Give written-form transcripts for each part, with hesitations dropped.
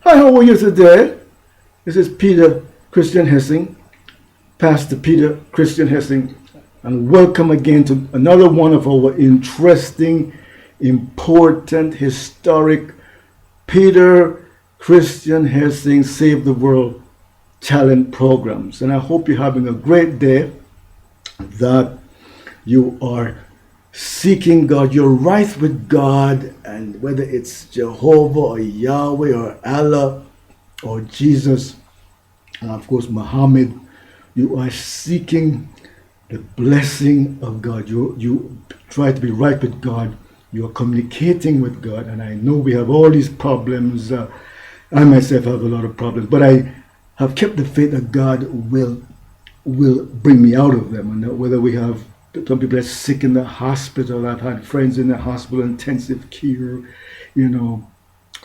Hi, how are you today? This is Peter Christian Hessing, Pastor Peter Christian Hessing, and welcome again to another one of our interesting, important, historic Peter Christian Hessing Save the World talent programs. And I hope you're having a great day, that you are seeking God, you're right with God, and whether it's Jehovah or Yahweh or Allah or Jesus, and of course Muhammad, you are seeking the blessing of God. You try to be right with God. You are communicating with God, and I know we have all these problems. I myself have a lot of problems, but I have kept the faith that God will bring me out of them. And that whether we have some people are sick in the hospital, I've had friends in the hospital, intensive care,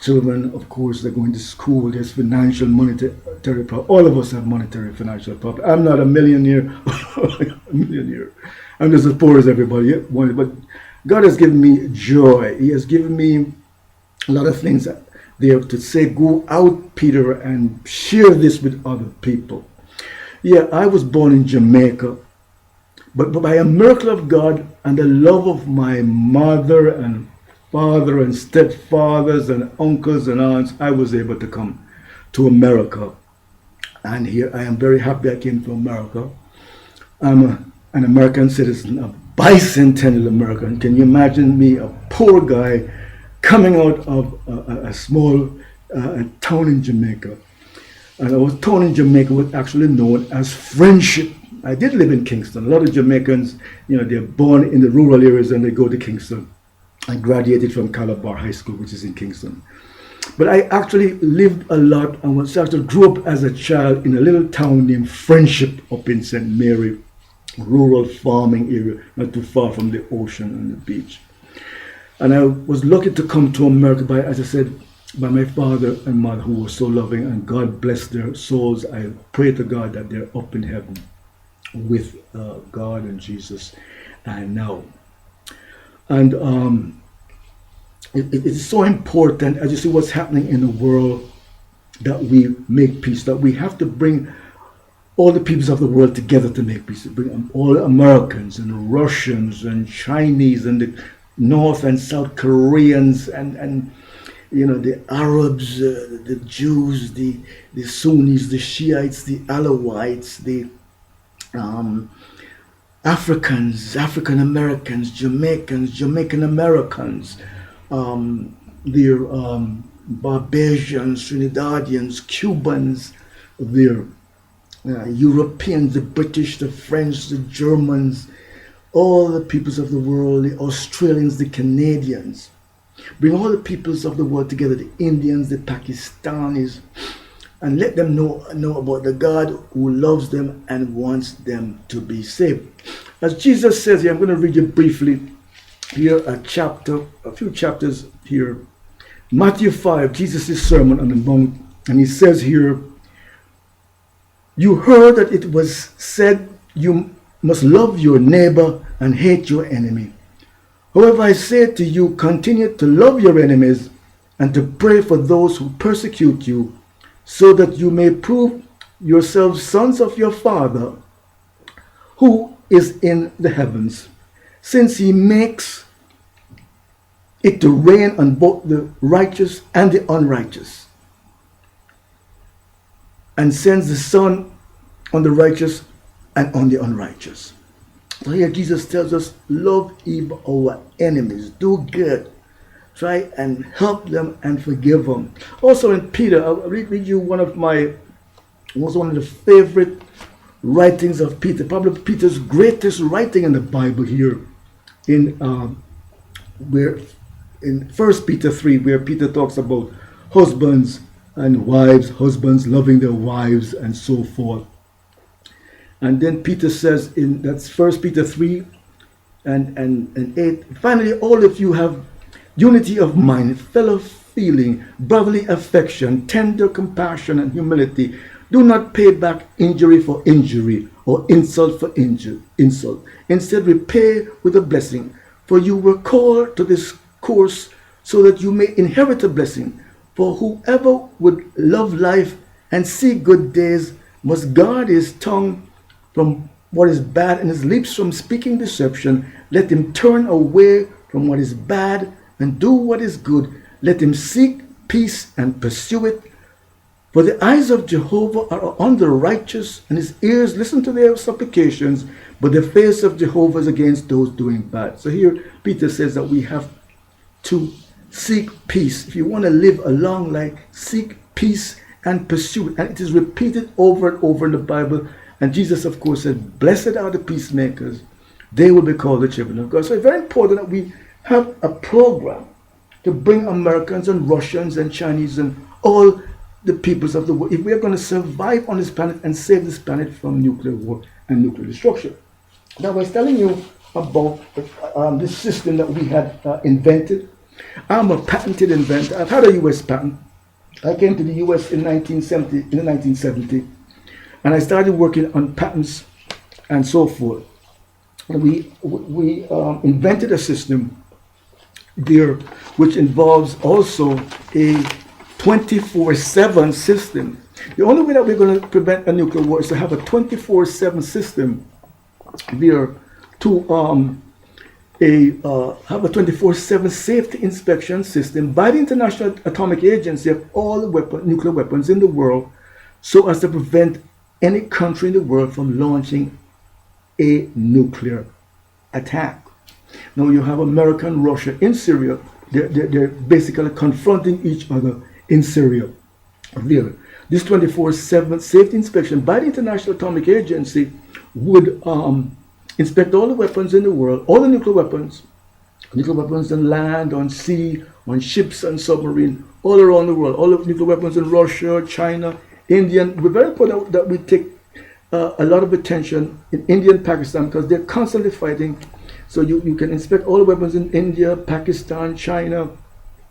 children, of course, they're going to school, there's financial, monetary problem. All of us have monetary, financial problem. I'm not a millionaire, I'm just as poor as everybody, but God has given me joy. He has given me a lot of things there to say, go out, Peter, and share this with other people. Yeah, I was born in Jamaica, but by a miracle of God and the love of my mother and father and stepfathers and uncles and aunts, I was able to come to America. And here I am very happy I came to America. I'm an American citizen, a bicentennial American. Can you imagine me, a poor guy, coming out of a small town in Jamaica? And our town in Jamaica was actually known as Friendship. I did live in Kingston. A lot of Jamaicans, they're born in the rural areas and they go to Kingston. I graduated from Calabar High School, which is in Kingston. But I actually lived a lot and grew up as a child in a little town named Friendship up in St. Mary, rural farming area, not too far from the ocean and the beach. And I was lucky to come to America as I said, by my father and mother, who were so loving, and God bless their souls. I pray to God that they're up in heaven with God and Jesus and now. And it is so important, as you see what's happening in the world, that we make peace, that we have to bring all the peoples of the world together to make peace, bring all Americans and Russians and Chinese and the North and South Koreans and the Arabs, the Jews, the Sunnis, the Shiites, the Alawites, the Africans, African Americans, Jamaicans, Jamaican Americans, the Barbadians, Trinidadians, Cubans, the Europeans, the British, the French, the Germans, all the peoples of the world, the Australians, the Canadians. Bring all the peoples of the world together, the Indians, the Pakistanis, and let them know about the God who loves them and wants them to be saved. As Jesus says here, I'm going to read you briefly here a few chapters here. Matthew 5, Jesus' Sermon on the Mount, and he says here, you heard that it was said, you must love your neighbor and hate your enemy. However, I say to you, continue to love your enemies and to pray for those who persecute you, so that you may prove yourselves sons of your Father who is in the heavens, since he makes it to rain on both the righteous and the unrighteous, and sends the sun on the righteous and on the unrighteous. So here Jesus tells us, love even our enemies, do good, try and help them and forgive them. Also in Peter, I'll read you one of the favorite writings of Peter, probably Peter's greatest writing in the Bible here, in 1 Peter 3, where Peter talks about husbands and wives, husbands loving their wives and so forth. And then Peter says that's 1 Peter 3 and 8, finally, all of you have unity of mind, fellow feeling, brotherly affection, tender compassion and humility. Do not pay back injury for injury or insult for insult. Instead, repay with a blessing. For you were called to this course so that you may inherit a blessing. For whoever would love life and see good days must guard his tongue from what is bad and his lips from speaking deception. Let him turn away from what is bad and do what is good. Let him seek peace and pursue it. For the eyes of Jehovah are on the righteous, and his ears listen to their supplications, but the face of Jehovah is against those doing bad. So here Peter says that we have to seek peace. If you want to live a long life, seek peace and pursue it. And it is repeated over and over in the Bible. And Jesus, of course, said, blessed are the peacemakers. They will be called the children of God. So it's very important that we have a program to bring Americans and Russians and Chinese and all the peoples of the world, if we are going to survive on this planet and save this planet from nuclear war and nuclear destruction. Now, I was telling you about this system that we had invented. I'm a patented inventor. I've had a U.S. patent. I came to the U.S. in 1970, and I started working on patents and so forth. And we invented a system there which involves also a 24/7 system. The only way that we're going to prevent a nuclear war is to have a 24/7 system there to have a 24/7 safety inspection system by the International Atomic Agency of all the nuclear weapons in the world, so as to prevent any country in the world from launching a nuclear attack. Now you have America and Russia in Syria. They're basically confronting each other in Syria. There, this 24/7 safety inspection by the International Atomic Agency would inspect all the weapons in the world, all the nuclear weapons on land, on sea, on ships and submarine, all around the world, all the nuclear weapons in Russia, China, India. We're very important that we take a lot of attention in India and Pakistan, because they're constantly fighting. So you can inspect all the weapons in India, Pakistan, China,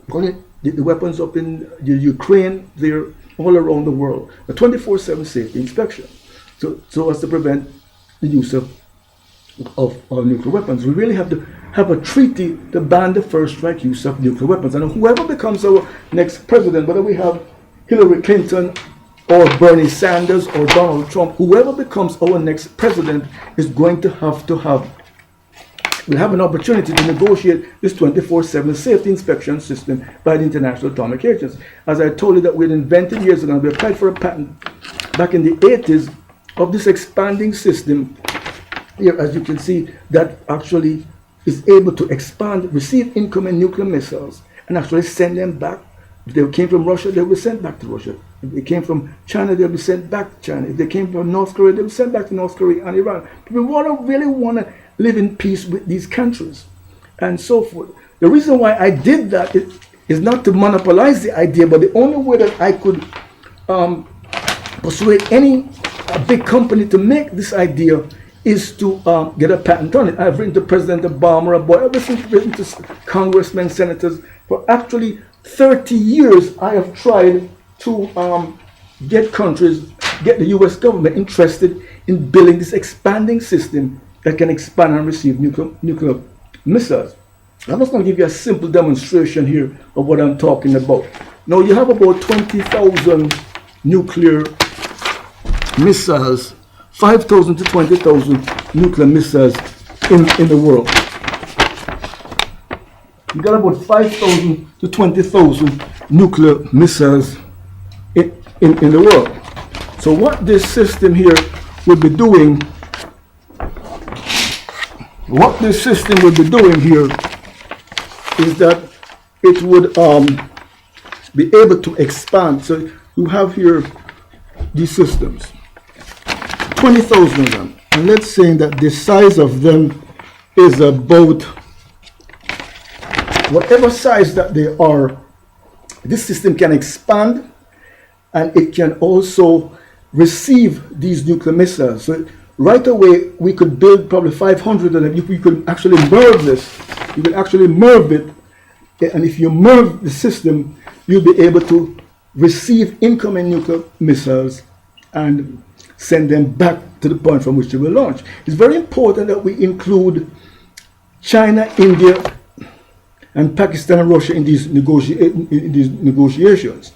the weapons up in Ukraine, they're all around the world. A 24/7 safety inspection. So as to prevent the use of nuclear weapons. We really have to have a treaty to ban the first strike use of nuclear weapons. And whoever becomes our next president, whether we have Hillary Clinton or Bernie Sanders or Donald Trump, whoever becomes our next president is going to we'll have an opportunity to negotiate this 24/7 safety inspection system by the International Atomic Agency. As I told you that we had invented years ago, we applied for a patent back in the 80s of this expanding system here, as you can see, that actually is able to expand, receive incoming nuclear missiles, and actually send them back. If they came from Russia, they'll be sent back to Russia. If they came from China, they'll be sent back to China. If they came from North Korea, they'll be sent back to North Korea and Iran. But we really want to live in peace with these countries and so forth. The reason why I did that is not to monopolize the idea, but the only way that I could persuade a big company to make this idea is to get a patent on it. I've written to President Obama, I've written to congressmen, senators. For actually 30 years, I have tried to get the U.S. government interested in building this expanding system that can expand and receive nuclear missiles. I'm just going to give you a simple demonstration here of what I'm talking about. Now you have about 20,000 nuclear missiles, 5,000 to 20,000 nuclear missiles in the world. You got about 5,000 to 20,000 nuclear missiles in the world. So what this system here will be doing, here is that it would be able to expand. So you have here these systems, 20,000 of them, and let's say that the size of them is about whatever size that they are. This system can expand, and it can also receive these nuclear missiles. So right away, we could build probably 500 of them. You could actually merge this. You could actually merge it, and if you merge the system, you'll be able to receive incoming nuclear missiles and send them back to the point from which they will launch. It's very important that we include China, India, and Pakistan and Russia in these negotiations.